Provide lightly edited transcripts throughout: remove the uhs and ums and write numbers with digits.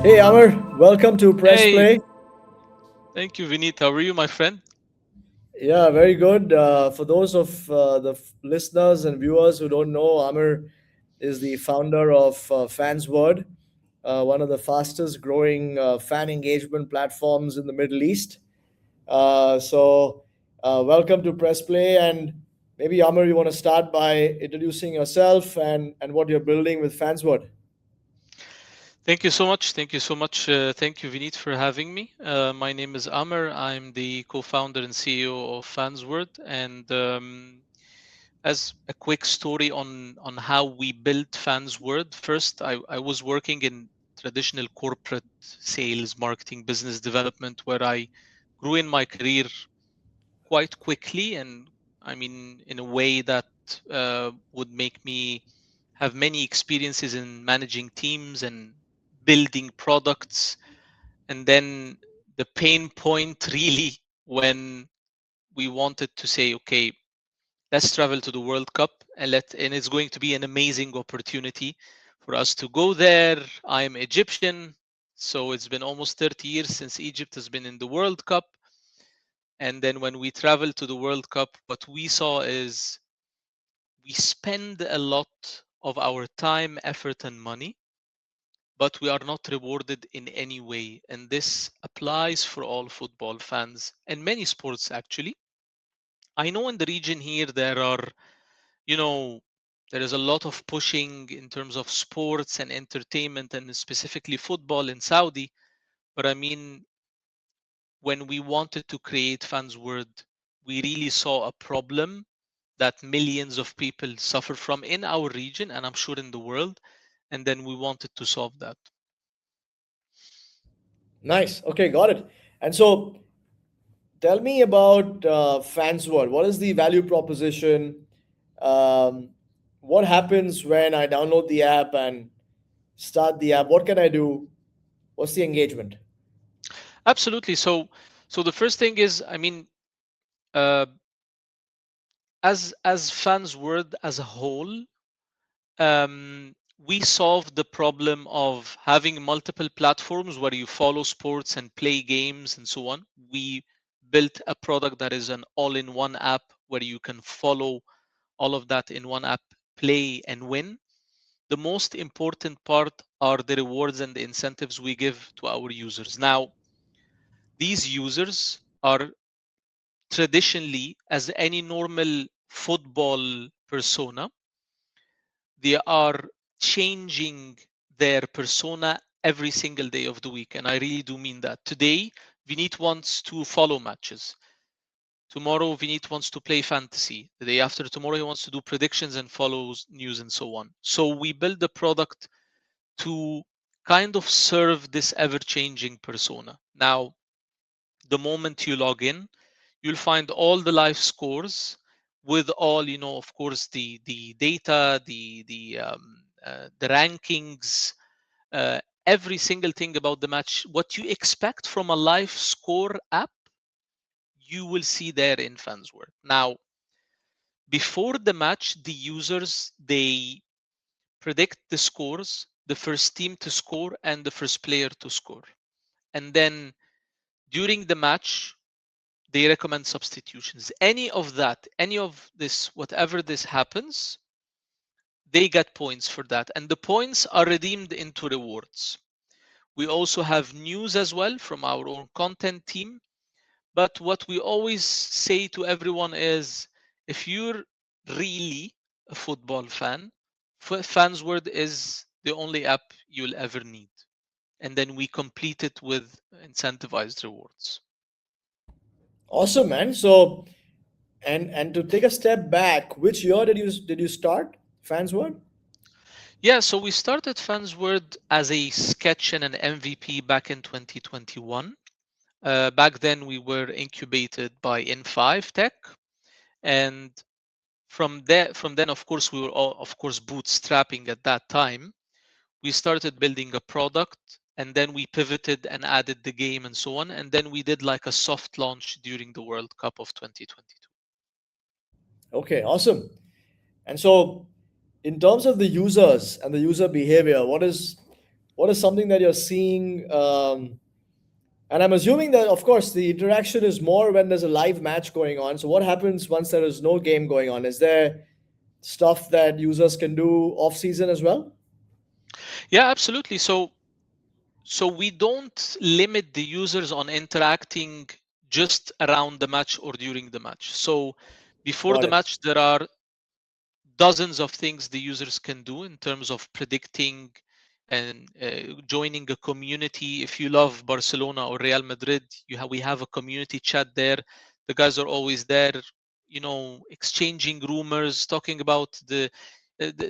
Hey Amr, welcome to Hey, Pressplay. thank you, Vineet. How are you, my friend? Yeah, very good. For those of listeners and viewers who don't know, Amr is the founder of Fanzword, one of the fastest growing fan engagement platforms in the Middle East. Welcome to Pressplay. And maybe Amr, you want to start by introducing yourself and what you're building with Fanzword. Thank you so much. Thank you so much. Thank you, Vineet, for having me. My name is Amr. I'm the co-founder and CEO of Fanzword. And as a quick story on how we built Fanzword, first I was working in traditional corporate sales, marketing, business development, where I grew in my career quite quickly, and I mean in a way that would make me have many experiences in managing teams and building products. And then the pain point really when we wanted to say, okay, let's travel to the World Cup, and it's going to be an amazing opportunity for us to go there. I'm Egyptian, so it's been almost 30 years since Egypt has been in the World Cup. And then when we traveled to the World Cup, what we saw is we spend a lot of our time, effort, and money, but we are not rewarded in any way. And this applies for all football fans and many sports, actually. I know in the region here there are, you know, there is a lot of pushing in terms of sports and entertainment and specifically football in Saudi. But I mean, when we wanted to create Fansword, we really saw a problem that millions of people suffer from in our region and I'm sure in the world. And then we wanted to solve that. Nice. Okay, got it. And so tell me about Fansword. What is the value proposition? Um, what happens when I download the app and start the app? What can I do? What's the engagement? Absolutely. So the first thing is, I mean, uh, as Fansword as a whole, we solved the problem of having multiple platforms where you follow sports and play games and so on. We built a product that is an all-in-one app where you can follow all of that in one app, play and win. The most important part are the rewards and the incentives we give to our users. Now, these users are traditionally, as any normal football persona, they are changing their persona every single day of the week. And I really do mean that. Today, Vinit wants to follow matches. Tomorrow, Vinit wants to play fantasy. The day after tomorrow, he wants to do predictions and follows news and so on. So we build the product to kind of serve this ever changing persona. Now, the moment you log in, you'll find all the live scores with all, of course, the data, the rankings, every single thing about the match. What you expect from a live score app, you will see there in Fansword. Now, before the match, the users they predict the scores, the first team to score, and the first player to score. And then during the match, they recommend substitutions. Any of that, any of this, whatever this happens, they get points for that. And the points are redeemed into rewards. We also have news as well from our own content team. But what we always say to everyone is if you're really a football fan, Fansword is the only app you'll ever need. And then we complete it with incentivized rewards. Awesome, man. So and to take a step back, which year did you start Fansword? Yeah, so we started Fansword as a sketch and an MVP back in 2021. Back then, we were incubated by In5 Tech, and from then, of course, we were all, of course, bootstrapping at that time. We started building a product, and then we pivoted and added the game and so on, and then we did like a soft launch during the World Cup of 2022. Okay, awesome. And so in terms of the users and the user behavior, what is What is something that you're seeing? And I'm assuming that, of course, the interaction is more when there's a live match going on. So, what happens once there is no game going on? Is there stuff that users can do off season as well? Yeah, absolutely. So we don't limit the users on interacting just around the match or during the match. So before Got the it. match, there are dozens of things the users can do in terms of predicting and joining a community. If you love Barcelona or Real Madrid, we have a community chat there. The guys are always there, exchanging rumors, talking about the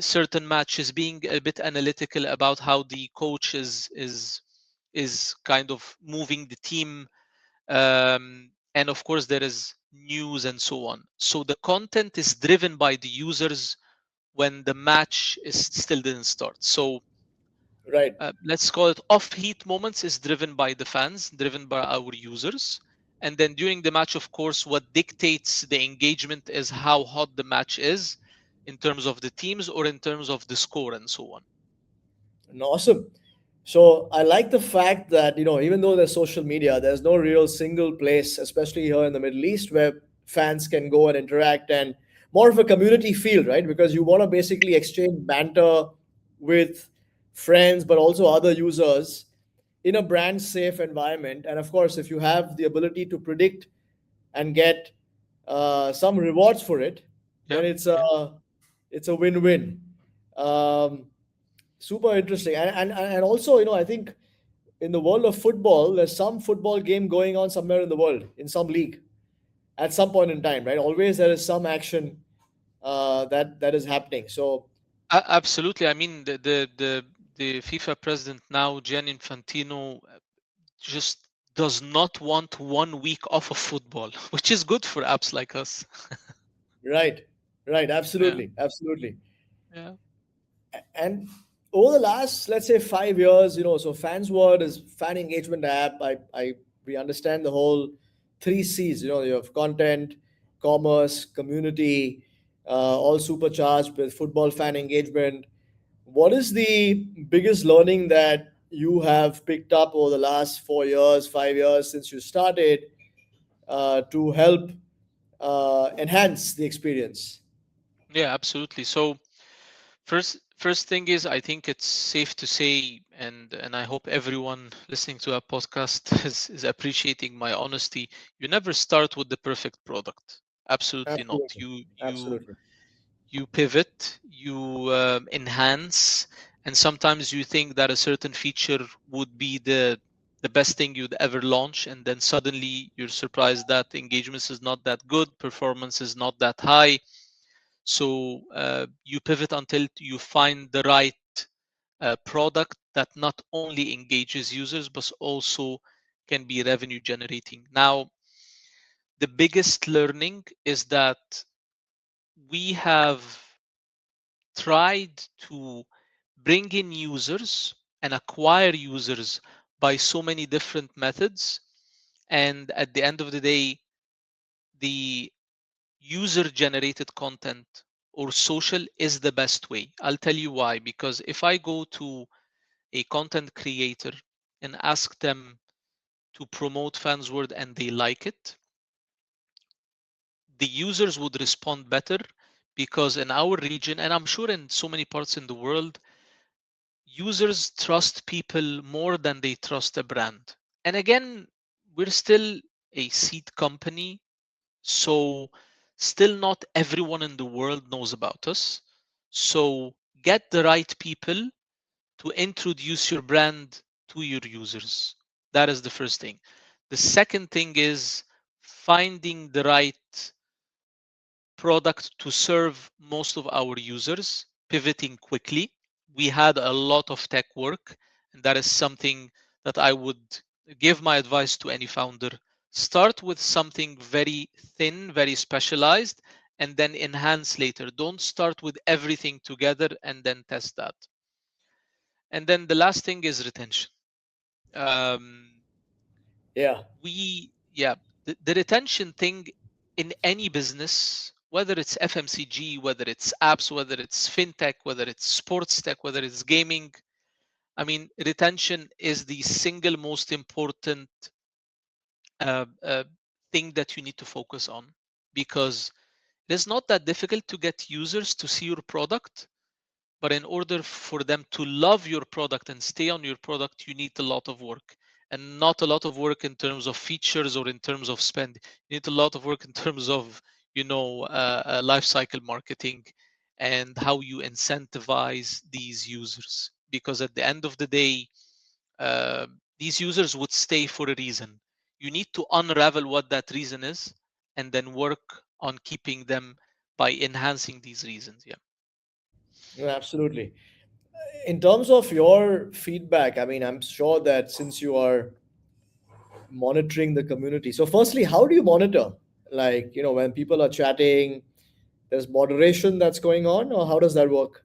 certain matches, being a bit analytical about how the coach is kind of moving the team, and of course there is news and so on. So the content is driven by the users when the match is still didn't start. So Right. let's call it off heat moments is driven by the fans, driven by our users. And then during the match, of course, what dictates the engagement is how hot the match is in terms of the teams or in terms of the score and so on. Awesome. So I like the fact that, even though there's social media, there's no real single place, especially here in the Middle East, where fans can go and interact, and more of a community feel, right? Because you want to basically exchange banter with friends, but also other users in a brand safe environment. And of course, if you have the ability to predict and get some rewards for it, then Yeah, yeah. it's a win-win. Um, Super interesting, and also, I think in the world of football, there's some football game going on somewhere in the world in some league at some point in time, right? Always there is some action that is happening. So Absolutely. I mean, the FIFA president now, Gianni Infantino, just does not want 1 week off of football, which is good for apps like us. right, right, Yeah, absolutely, absolutely. yeah, And over the last, let's say, 5 years, so Fansword is fan engagement app. I we understand the whole three C's. You have content, commerce, community, all supercharged with football fan engagement. What is the biggest learning that you have picked up over the last 4 years, 5 years since you started to help enhance the experience? yeah, absolutely. So first thing is, I think it's safe to say, and I hope everyone listening to our podcast is appreciating my honesty. You never start with the perfect product. Absolutely not. Absolutely, You absolutely. you pivot, you enhance, and sometimes you think that a certain feature would be the best thing you'd ever launch, and then suddenly you're surprised that engagement is not that good, performance is not that high. So you pivot until you find the right product that not only engages users but also can be revenue generating. Now, the biggest learning is that we have tried to bring in users and acquire users by so many different methods. And at the end of the day, the user generated content or social is the best way. I'll tell you why. Because if I go to a content creator and ask them to promote Fansword and they like it, the users would respond better because in our region, and I'm sure in so many parts in the world, users trust people more than they trust a brand. And again, we're still a seed company, so still not everyone in the world knows about us. So get the right people to introduce your brand to your users. That is the first thing. The second thing is finding the right product to serve most of our users, pivoting quickly. We had a lot of tech work, and that is something that I would give my advice to any founder. Start with something very thin, very specialized, and then enhance later. Don't start with everything together and then test that. And then the last thing is retention. Um, Yeah, yeah, the retention thing in any business, whether it's FMCG, whether it's apps, whether it's fintech, whether it's sports tech, whether it's gaming, I mean, retention is the single most important uh, uh, thing that you need to focus on, because it is not that difficult to get users to see your product. But in order for them to love your product and stay on your product, you need a lot of work. And not a lot of work in terms of features or in terms of spend. You need a lot of work in terms of, life cycle marketing and how you incentivize these users. Because at the end of the day, uh, these users would stay for a reason. You need to unravel what that reason is and then work on keeping them by enhancing these reasons. Yeah. Yeah, absolutely. In terms of your feedback, I mean, I'm sure that since you are monitoring the community, so firstly, how do you monitor? Like, when people are chatting, there's moderation that's going on, or how does that work?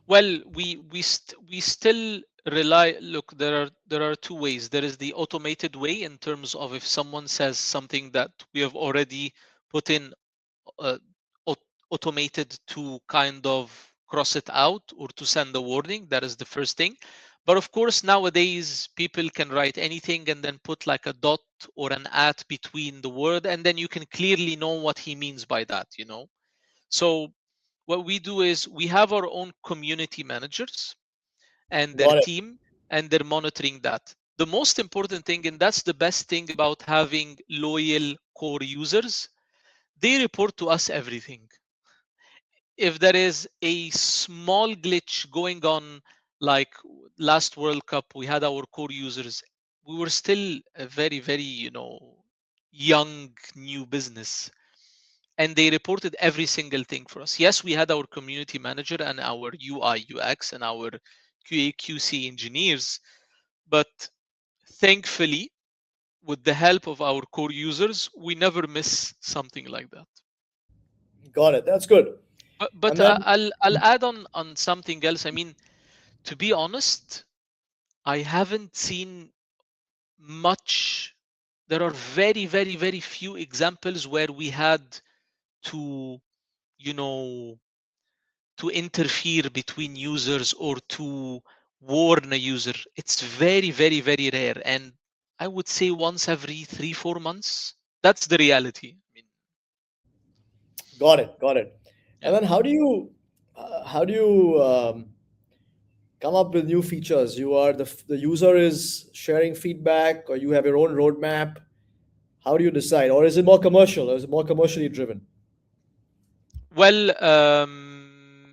Well, we still rely. Look, there are two ways. There is the automated way in terms of if someone says something that we have already put in uh, automated to kind of cross it out or to send a warning. That is the first thing. But of course, nowadays people can write anything and then put like a dot or an at between the word, and then you can clearly know what he means by that. So what we do is we have our own community managers and their Got it. team, and they're monitoring that. The most important thing, and that's the best thing about having loyal core users, they report to us everything. If there is a small glitch going on, like last World Cup, we had our core users. We were still a very, very, young new business, and they reported every single thing for us. Yes, we had our community manager and our UI UX and our QA QC engineers, but thankfully, with the help of our core users, we never miss something like that. Got it. That's good. But And but then, I'll add on something else. I mean, to be honest, I haven't seen much. There are very, very, very few examples where we had to, you know, to interfere between users or to warn a user. It's very, very, very rare. And I would say once every 3, 4 months. That's the reality. I mean, got it. Got it. yeah. And then, how do you come up with new features? You are the user is sharing feedback, or you have your own roadmap. How do you decide, or is it more commercial, or is it more commercially driven? Well,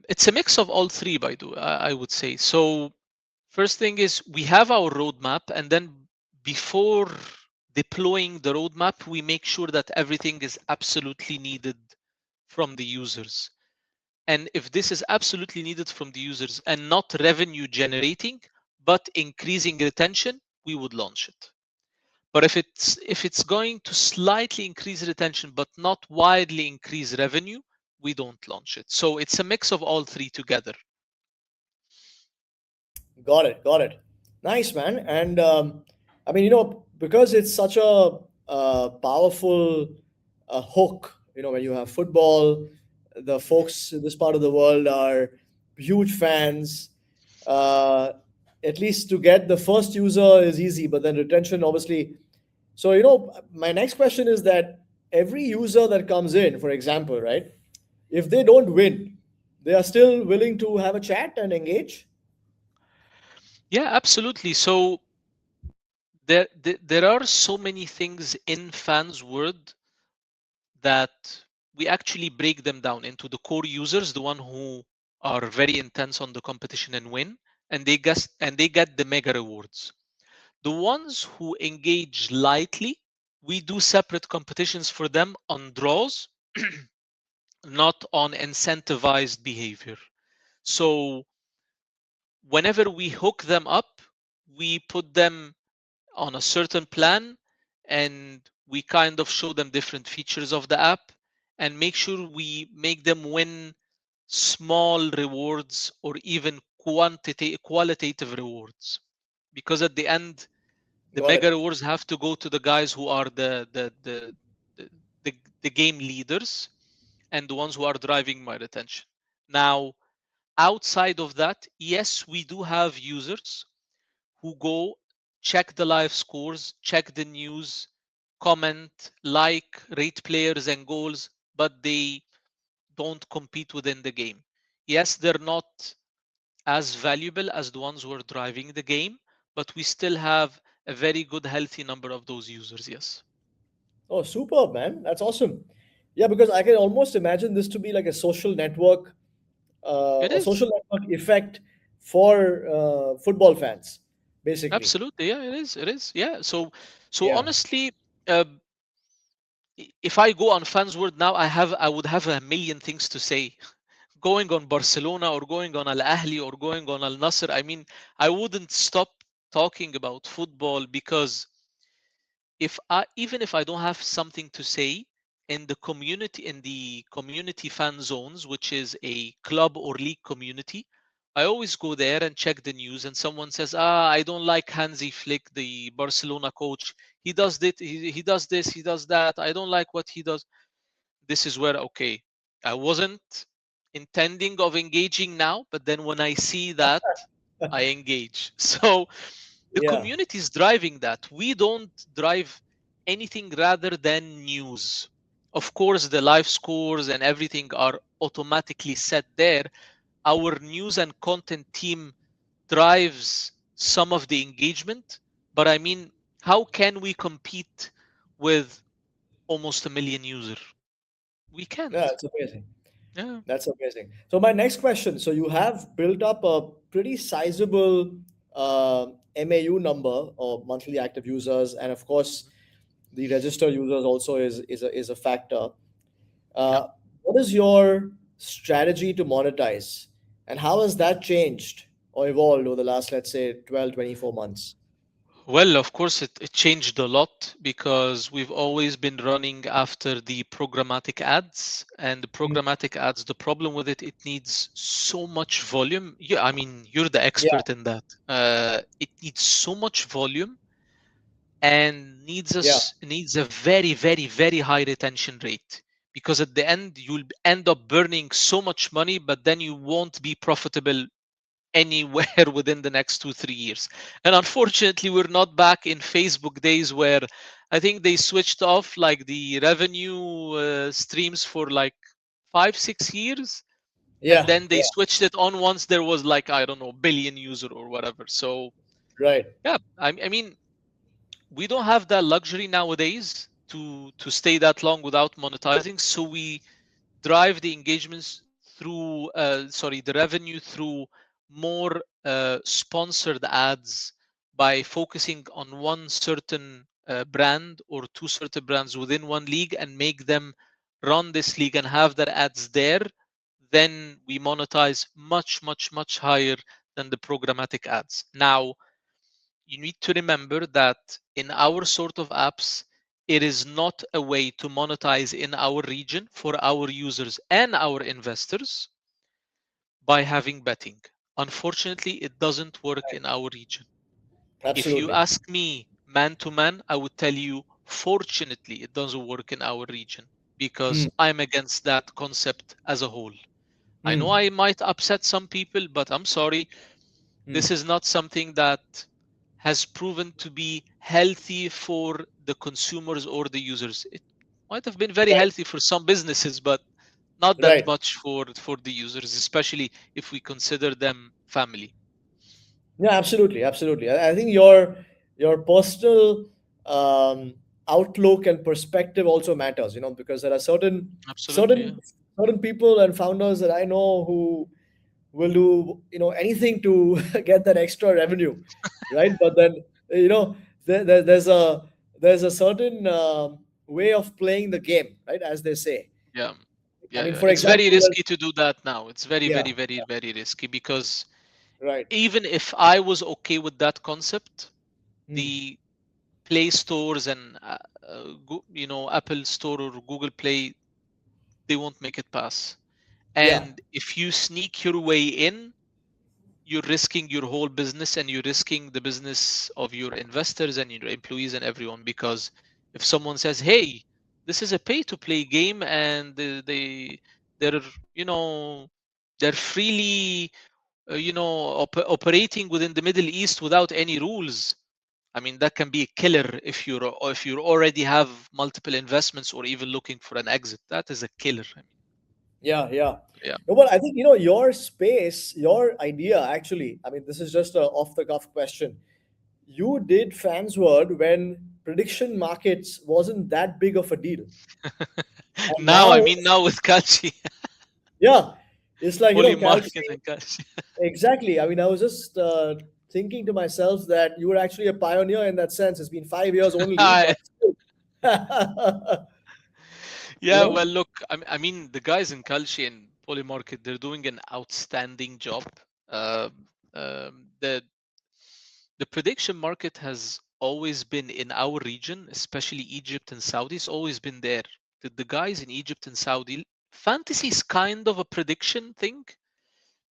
it's a mix of all three, by the way, I would say. So, first thing is we have our roadmap, and then before deploying the roadmap, we make sure that everything is absolutely needed from the users. And if this is absolutely needed from the users and not revenue generating, but increasing retention, we would launch it. But if it's going to slightly increase retention but not widely increase revenue, we don't launch it. So it's a mix of all three together. Got it. Got it. Nice, man. And I mean, because it's such a powerful hook, when you have football, the folks in this part of the world are huge fans. Uh, at least to get the first user is easy, but then retention, obviously. So, my next question is that every user that comes in, for example, right, if they don't win, they are still willing to have a chat and engage. Yeah, absolutely. So there are so many things in fans word that we actually break them down into the core users, the one who are very intense on the competition and win, and they get the mega rewards. The ones who engage lightly, we do separate competitions for them on draws, not on incentivized behavior. So whenever we hook them up, we put them on a certain plan, and we kind of show them different features of the app and make sure we make them win small rewards or even qualitative rewards, because at the end the Got mega it. rewards have to go to the guys who are the, the game leaders and the ones who are driving my retention. Now, outside of that, yes, we do have users who go check the live scores, check the news, comment, like, rate players and goals, but they don't compete within the game. Yes, they're not as valuable as the ones who are driving the game, but we still have a very good, healthy number of those users. Yes, Oh, superb, man. That's awesome. Yeah, because I can almost imagine this to be like a social network, it a is. social network effect for football fans, basically. Absolutely. Yeah, it is. It is. Yeah. So Yeah. honestly, uh, if I go on Fansword now, I would have a million things to say. Going on Barcelona or going on Al Ahli or going on Al Nasser. I mean, I wouldn't stop talking about football because if I even if I don't have something to say in the community fan zones, which is a club or league community, I always go there and check the news. And someone says, I don't like Hansi Flick, the Barcelona coach. He does this, he does this, he does that. I don't like what he does. This is where, okay, I wasn't intending of engaging now, but then when I see that, I engage. So the Yeah. community is driving that. We don't drive anything rather than news. Of course, the live scores and everything are automatically set there. Our news and content team drives some of the engagement, but I mean, how can we compete with almost a million users? We Yeah, can't. it's amazing. Yeah. That's amazing. So my next question. So you have built up a pretty sizable MAU number or monthly active users, and of course, the registered users also is a factor. Yeah. Uh, what is your strategy to monetize, and how has that changed or evolved over the last, let's say, 12, 24 months? Well, of course, it changed a lot because we've always been running after the programmatic ads. And the Mm. programmatic ads, the problem with it, it needs so much volume. Yeah, I mean, you're the Yeah, expert in that. It needs so much volume and yeah, needs a very, very, very high retention rate. Because at the end, you'll end up burning so much money, but then you won't be profitable anywhere within the next 2 3 years. And unfortunately, we're not back in Facebook days where I think they switched off like the revenue streams for like 5 6 years, and yeah, then they yeah. switched it on once there was like, I don't know, billion user or whatever. So Right. yeah, I mean, we don't have that luxury nowadays to stay that long without monetizing. So we drive the engagements through sorry, the revenue through more sponsored ads by focusing on one certain brand or two certain brands within one league and make them run this league and have their ads there. Then we monetize much, much, much higher than the programmatic ads. Now you need to remember that in our sort of apps, it is not a way to monetize in our region for our users and our investors by having betting. Unfortunately, it doesn't work in our region. If you Absolutely. ask me man to man, I would tell you, fortunately, it doesn't work in our region because Mm. I'm against that concept as a whole. I know Mm. I might upset some people, but I'm sorry. This Mm. is not something that has proven to be healthy for the consumers or the users. It might have been very Right. healthy for some businesses, but not that Right. much for the users, especially if we consider them family. Yeah, absolutely, absolutely. I think your personal um, outlook and perspective also matters, because there are Absolutely, yeah. certain certain people and founders that I know who will do anything to get that extra revenue, right? But then you know there's a certain way of playing the game, right? As they say. Yeah. I Yeah, mean, yeah. for It's very example, risky to do that now. It's very, yeah, very, very, very risky because right. even if I was okay with that concept, Mm, the Play stores and Apple Store or Google Play, they won't make it pass. yeah, And if you sneak your way in, you're risking your whole business and you're risking the business of your investors and your employees and everyone. Because if someone says, hey, this is a pay to play game and they're, you know, They're freely, operating within the Middle East without any rules. I mean, that can be a killer if you already have multiple investments or even looking for an exit. That is a killer. I mean, Yeah, yeah. yeah. No, but I think your space, your idea actually. I mean, this is just a off the cuff question. You did Fansword when prediction markets wasn't that big of a deal, and Now, I now, mean, now with Kachi, yeah, it's like fully Calci. market and Kachi. Exactly. I mean, I was just thinking to myself that you were actually a pioneer in that sense. It's been 5 years only, but still. you Yeah, know, well, look, I mean, the guys in Kalshi and Polymarket, they're doing an outstanding job. Uh, the prediction market has always been in our region, especially Egypt and Saudi. It's always been there. The guys in Egypt and Saudi, fantasy is kind of a prediction thing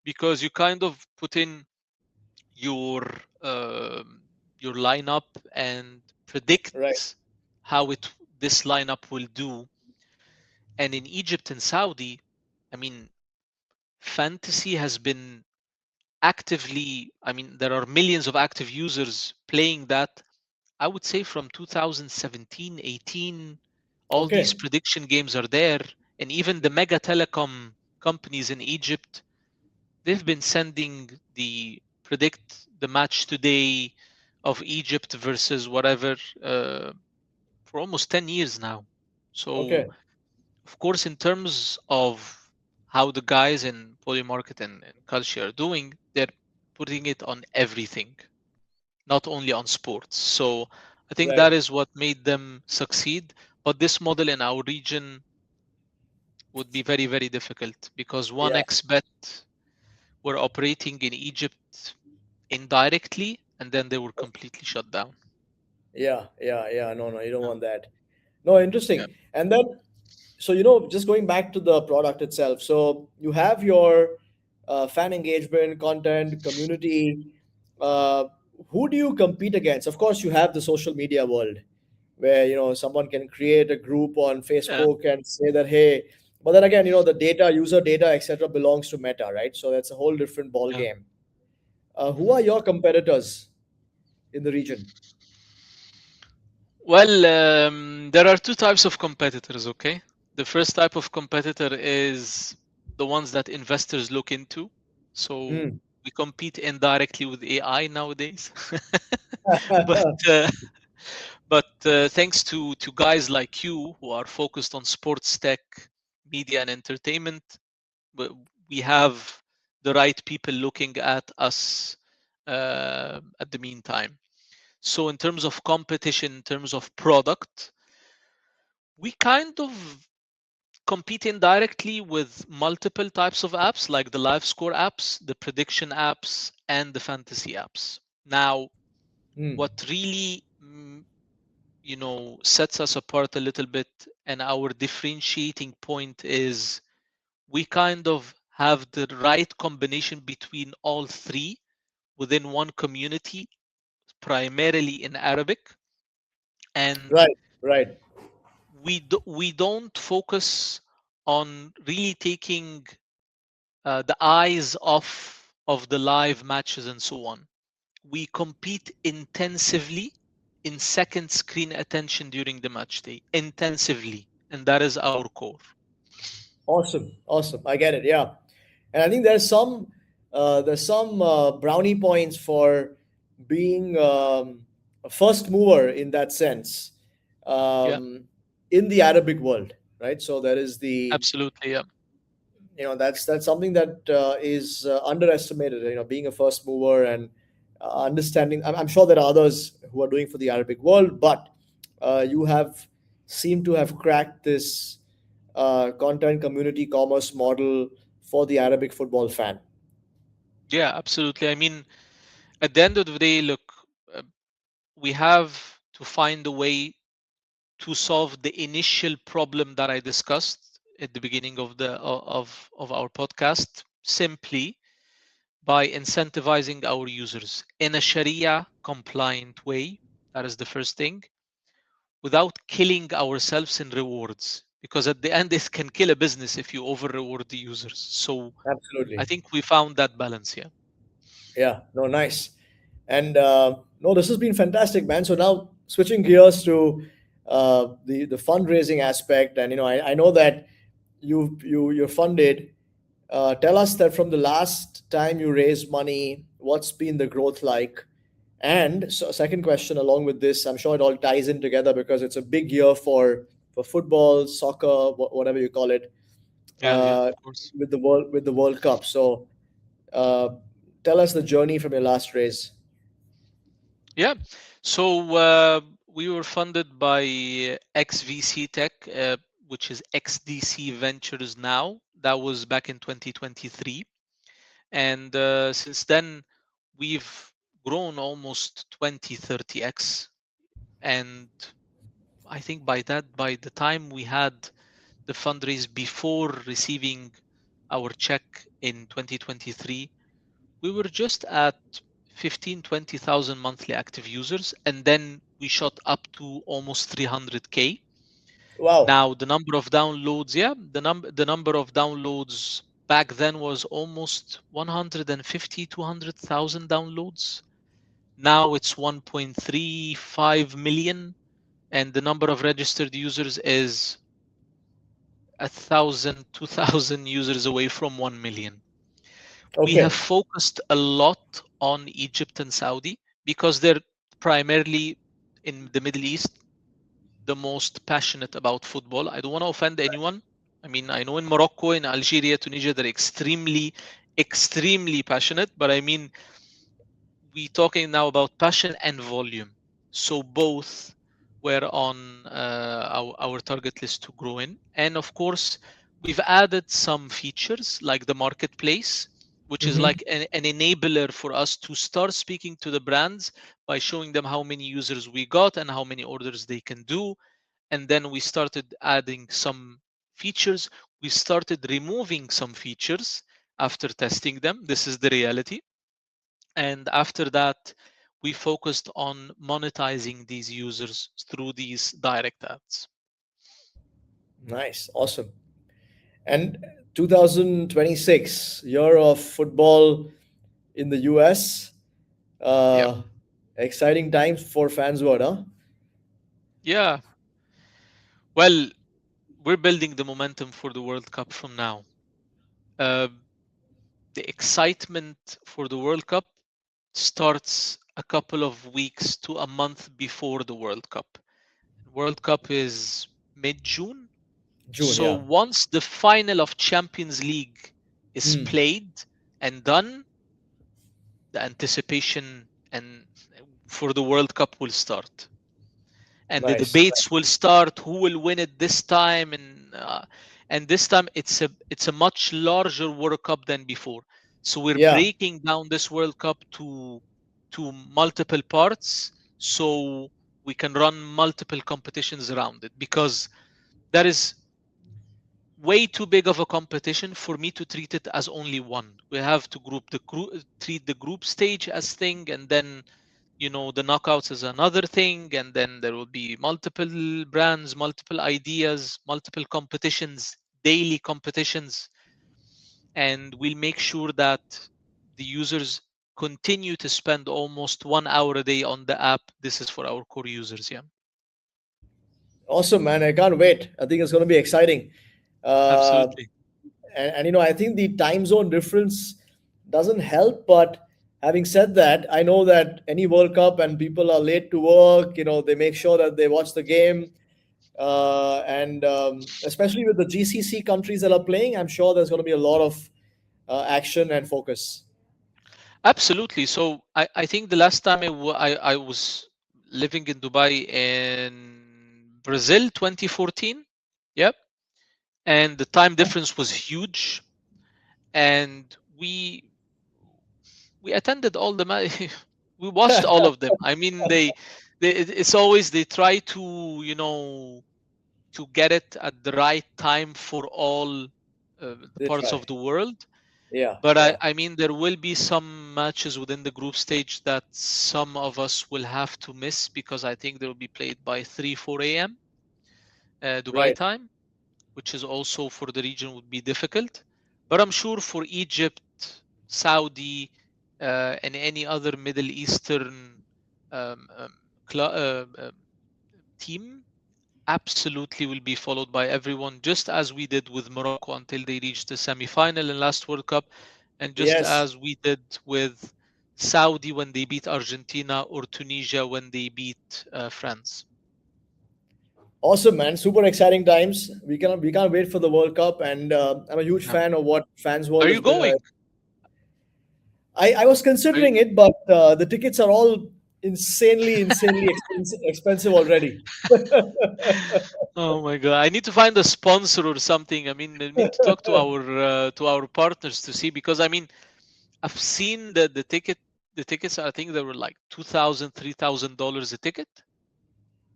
because you kind of put in your um, your lineup and right? predict how it this lineup will do. And in Egypt and Saudi, I mean, fantasy has been actively, I mean, there are millions of active users playing that. I would say from 2017, 18, all these Okay, prediction games are there. And even the mega telecom companies in Egypt, they've been sending the predict the match today of Egypt versus whatever for almost 10 years now. So, okay, of course, in terms of how the guys in Polymarket and Culture are doing, they're putting it on everything, not only on sports. So I think that right. is what made them succeed. But this model in our region would be very, very difficult because Yeah, 1xBet were operating in Egypt indirectly and then they were completely shut down. yeah, yeah, yeah. No, no, you don't Yeah. want that. No, Yeah. interesting. And then, so just going back to the product itself. So you have your fan engagement, content, community. Uh, who do you compete against? Of course, you have the social media world, where someone can create a group on Yeah. Facebook and say that, hey. But then again, the data, user data, etc., belongs to Meta, right? So that's a whole different ball Yeah. game. Who Mhm. are your competitors in the region? Well, there are two types of competitors, okay? The first type of competitor is the ones that investors look into. So Hmm. we compete indirectly with AI nowadays. but uh, but thanks to guys like you who are focused on sports tech, media, and entertainment, we have the right people looking at us at the meantime. So in terms of competition, in terms of product, we kind of compete indirectly with multiple types of apps like the live score apps, the prediction apps, and the fantasy apps. Now, Hmm. what really sets us apart a little bit and our differentiating point is we kind of have the right combination between all three within one community, primarily in Arabic, and Right, right. we don't focus on really taking the eyes off of the live matches and so on. We compete intensively in second screen attention during the match day, intensively, and that is our core. Awesome, awesome. I get it. Yeah, and I think there's some brownie points for being a first mover in that sense, Yeah, um, in the Arabic world, right? So there is the absolutely. Yeah, that's something that is underestimated. Being a first mover and understanding. I'm sure there are others who are doing for the Arabic world, but you have seem to have cracked this content community commerce model for the Arabic football fan. yeah, absolutely. I mean, at the end of the day, look, uh, we have to find a way to solve the initial problem that I discussed at the beginning of our podcast simply by incentivizing our users in a Sharia compliant way. That is the first thing, without killing ourselves in rewards. because at the end it can kill a business if you over reward the users. So I Absolutely. think we found that balance here. Yeah. No, nice. And no, this has been fantastic, man. So now switching gears to the fundraising aspect, and I know that you're funded. Tell us that from the last time you raised money, what's been the growth like? And so, second question, along with this, I'm sure it all ties in together because it's a big year for football, soccer, whatever you call it, Yeah, uh, of course. with the World Cup. So, uh, tell us the journey from your last raise. Yeah. So we were funded by XVC Tech, which is XDC Ventures now. That was back in 2023. And since then, we've grown almost 20, 30x. And I think by the time we had the fundraise before receiving our check in 2023, we were just at 15, 20,000 monthly active users. And then we shot up to almost 300K. Wow. Now, the number of downloads, yeah, the number of downloads back then was almost 150, 200,000 downloads. Now it's 1.35 million, and the number of registered users is 1,000, 2,000 users away from 1 million. We have Okay. focused a lot on Egypt and Saudi because they're primarily in the Middle East the most passionate about football. I don't want to offend anyone. I mean, I know in Morocco, in Algeria, Tunisia, they're extremely, extremely passionate. But I mean, we talking now about passion and volume. So both were on our target list to grow in. And of course, we've added some features like the marketplace, which is Mm-hmm. like an enabler for us to start speaking to the brands by showing them how many users we got and how many orders they can do. And then we started adding some features. We started removing some features after testing them. This is the reality. And after that, we focused on monetizing these users through these direct ads. Nice. Awesome. And 2026, year of football in the US. Yep. Uh, Exciting times for Fansword, huh? Yeah. Well, we're building the momentum for the World Cup from now. Uh, the excitement for the World Cup starts a couple of weeks to a month before the World Cup. World Cup is mid-June. June, So yeah. once the final of Champions League is Hmm. played and done, the anticipation and for the World Cup will start, and the Nice. debates will start. Who will win it this time? And this time it's a much larger World Cup than before. So we're Yeah. breaking down this World Cup to multiple parts, so we can run multiple competitions around it because that is way too big of a competition for me to treat it as only one. We have to treat the group stage as thing, and then the knockouts is another thing, and then there will be multiple brands, multiple ideas, multiple competitions, daily competitions, and we'll make sure that the users continue to spend almost 1 hour a day on the app. This is for our core users. Yeah, Awesome, man. I can't wait. I think it's going to be exciting. Uh, absolutely. and I think the time zone difference doesn't help. But having said that, I know that any World Cup and people are late to work, they make sure that they watch the game. And especially with the GCC countries that are playing, I'm sure there's going to be a lot of action and focus. Absolutely. So I think the last time I was living in Dubai in Brazil 2014. Yep. And the time difference was huge. And we attended all the we watched all of them. I mean, it's always they try to to get it at the right time for all the They parts try. of the world. Yeah, But yeah. I mean, there will be some matches within the group stage that some of us will have to miss because I think they will be played by 3, 4 a.m. Dubai Right. time. which is also for the region would be difficult. But I'm sure for Egypt, Saudi, and any other Middle Eastern um, um, team absolutely will be followed by everyone, just as we did with Morocco until they reached the semi-final in last World Cup, and just Yes. as we did with Saudi when they beat Argentina, or Tunisia when they beat France. Awesome, man. Super exciting times. We can't wait for the World Cup, and I'm a huge Yeah. fan of what Fans World Are is. you going? I was Are you, considering it, but the tickets are all insanely expensive already. oh my God! I need to find a sponsor or something. I mean, I need to talk to our partners to see, because I mean, I've seen the tickets. I think they were like $2,000, $3,000 a ticket.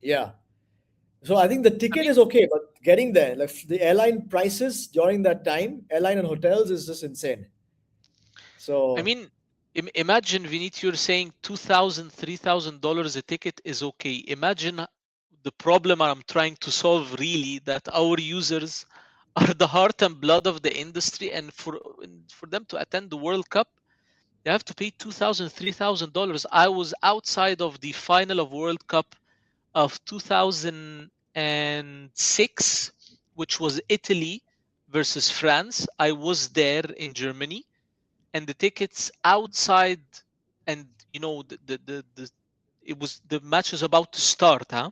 Yeah. So I think the I ticket mean, is okay, but getting there, like the airline prices during that time, airline and hotels is just insane. I So mean, imagine, Vinit, you're saying $2,000, $3,000 a ticket is okay. Imagine the problem I'm trying to solve, really, that our users are the heart and blood of the industry, and for them to attend the World Cup, they have to pay $2,000, $3,000. I was outside of the final of World Cup of 2006, which was Italy versus France. I was there in Germany, and the tickets outside, and it was, the match was about to start, huh?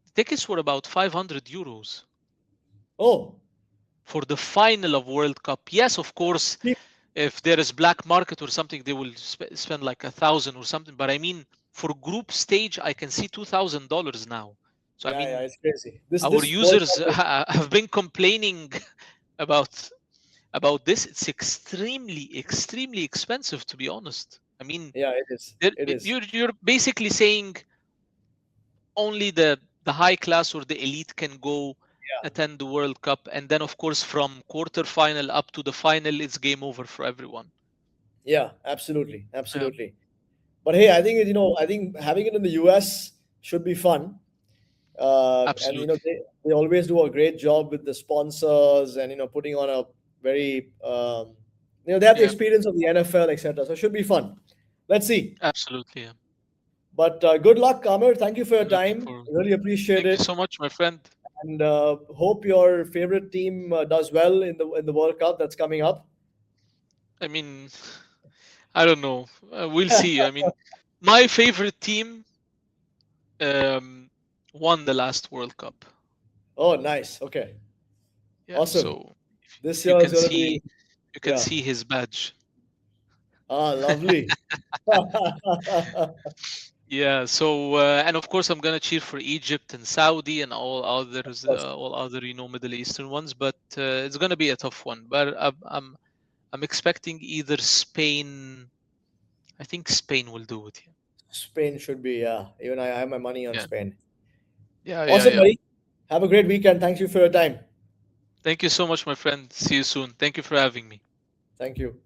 The tickets were about 500 euros oh, for the final of World Cup. Yes, of course, cheap. if there is black market or something, they will spend like 1,000 or something. But I mean, for group stage, I can see $2,000 now. So I Yeah, mean, it's crazy. This our this World users Cup is, have been complaining about about this. It's extremely expensive, to be honest. I mean, yeah, it is. It is. you're basically saying only the high class or the elite can go Yeah, attend the World Cup, and then of course from quarter final up to the final, it's game over for everyone. yeah, absolutely, Yeah, absolutely. But hey, I think I think having it in the US should be fun. And absolutely. they always do a great job with the sponsors and putting on a very they have the Yeah, experience of the NFL, etc. So it should be fun. Let's see. absolutely. Yeah. But good luck, Amr. Thank you for your I'm looking time. forward. Really appreciate Thank you it, so much, my friend. and hope your favorite team does well in the World Cup that's coming up. I mean, I don't know. We'll see. I mean, my favorite team um, won the last World Cup. Oh, nice. Okay, Yeah, awesome. so This if you year is can going to be see, you can yeah. see his badge. Ah, lovely. Yeah. So and of course I'm gonna cheer for Egypt and Saudi and Of course. all other Middle Eastern ones, but it's gonna be a tough one. But I'm expecting either Spain. I think Spain will do it. Spain should be, yeah. Even I have my money on Yeah. Spain. Yeah. Yeah. Awesome, Yeah. buddy. Have a great weekend. Thank you for your time. Thank you so much, my friend. See you soon. Thank you for having me. Thank you.